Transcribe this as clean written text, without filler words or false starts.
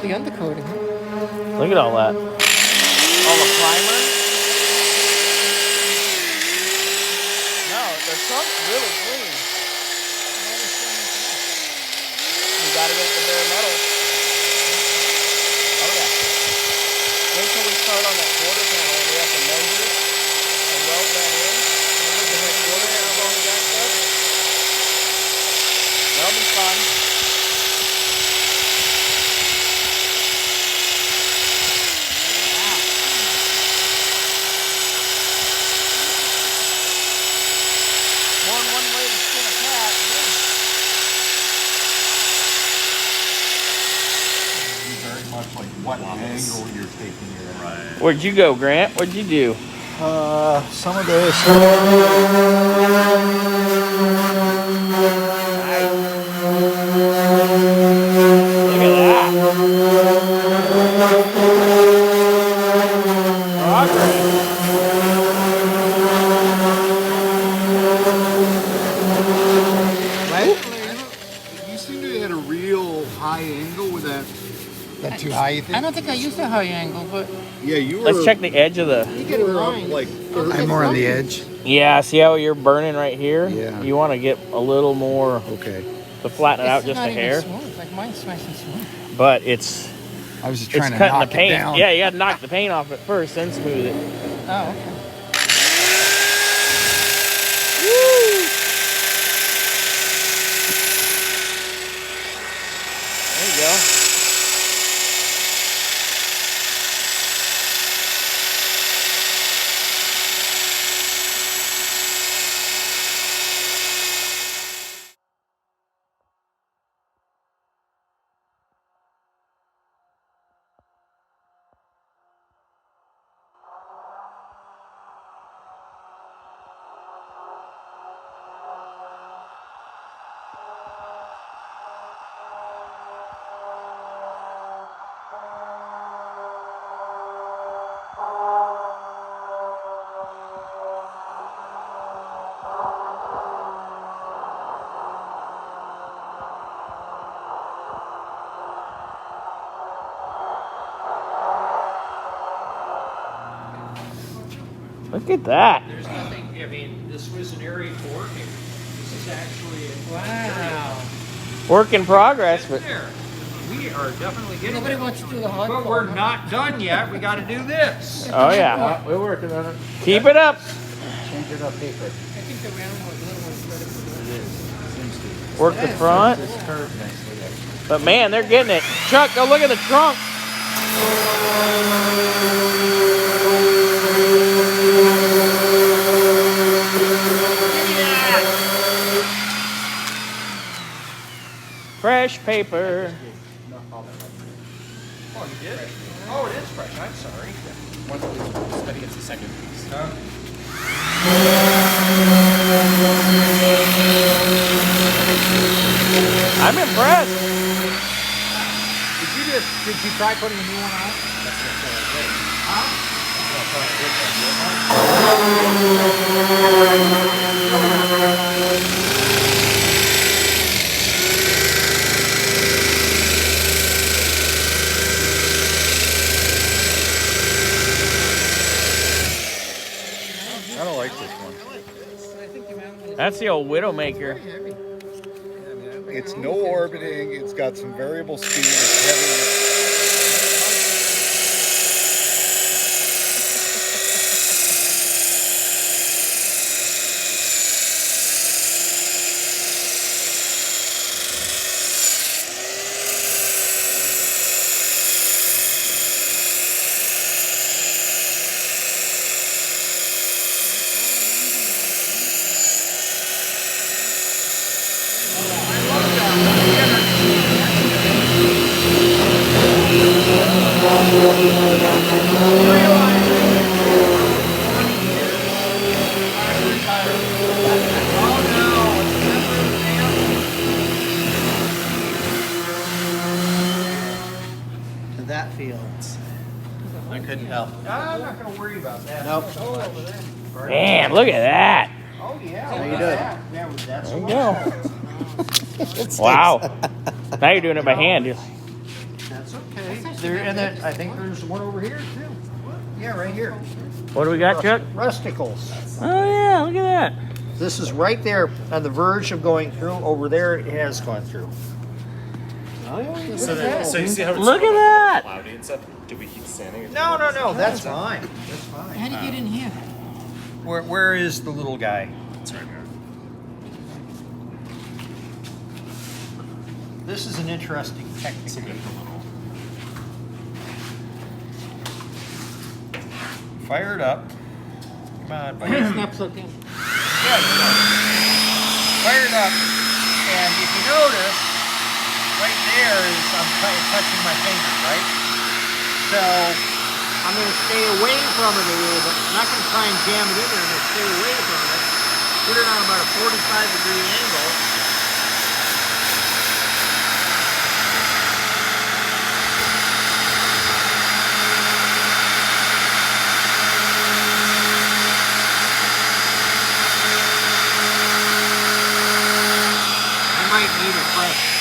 all the undercoating. Look at all that. All the primer. No, the trunk's really clean. You gotta get the bare metal. Oh yeah. Wait till we start on that quarter panel and we have to measure it and weld that in. Remember the head quarter panel on the back stuff? That'll be fun. More than one way to skin a cat. Very much like what angle you're taking it at. Right. Where'd you go, Grant? What'd you do? Some of this. Look at that. Progress. You seem to hit a real high angle with that. That too high, you think? I don't think I used a high angle, but Yeah, you were. Let's check the edge of the... you get it right. Like, I'm more on the edge. Yeah, see how you're burning right here? Yeah. You want to get a little more Okay. to flatten it out It's just not a even hair. smooth. Like mine's nice and smooth. But it's I was just cutting the paint. Yeah, you got to knock the paint off at first, then smooth it. Oh, okay. Woo! There you go. Look at that. There's nothing, I mean, this was an area for working. This is actually a Wow. Work in progress, but there. We are definitely getting Nobody there. wants to do the hard But part, we're huh? not done yet. We got to do this. oh yeah, We're working on it. keep it up. Change it up paper. I think the round one, little one's better for It is. Seems to. Work the front. This curve nicely. But man, they're getting it. Chuck, go look at the trunk. Fresh paper. Oh, you did? Oh, it is fresh. I'm sorry. I think it's the second piece. I'm impressed. Did you try putting a new one on? That's what I don't like this one. That's the old Widowmaker. It's no orbiting. It's got some variable speed. It's heavy. that feels. I couldn't tell. I'm not going to worry about that. Nope. Damn, look at that. Oh, yeah. How you look doing? at that. Yeah, that's There you go. Wow. Now you're doing it by hand. That's okay. There, and then I think there's one over here too. Yeah, right here. What do we got, Chuck? Rusticles. Oh yeah, look at that. This is right there on the verge of going through. Over there, it has gone through. So, so you see how it's Look at that. cloudy and stuff? Do we keep sanding it? No, that's fine. That's fine. How do you get in here? Where is the little guy? It's right here. This is an interesting technique. Fire it up. Come on, buddy. Stop looking. Yeah, you know. Fire it up, and if you notice, right there is I'm touching my finger, right? So I'm going to stay away from it a little bit. I'm not going to try and jam it in there. I'm going to stay away from it. Put it on about a 45-degree angle. Might need a fresh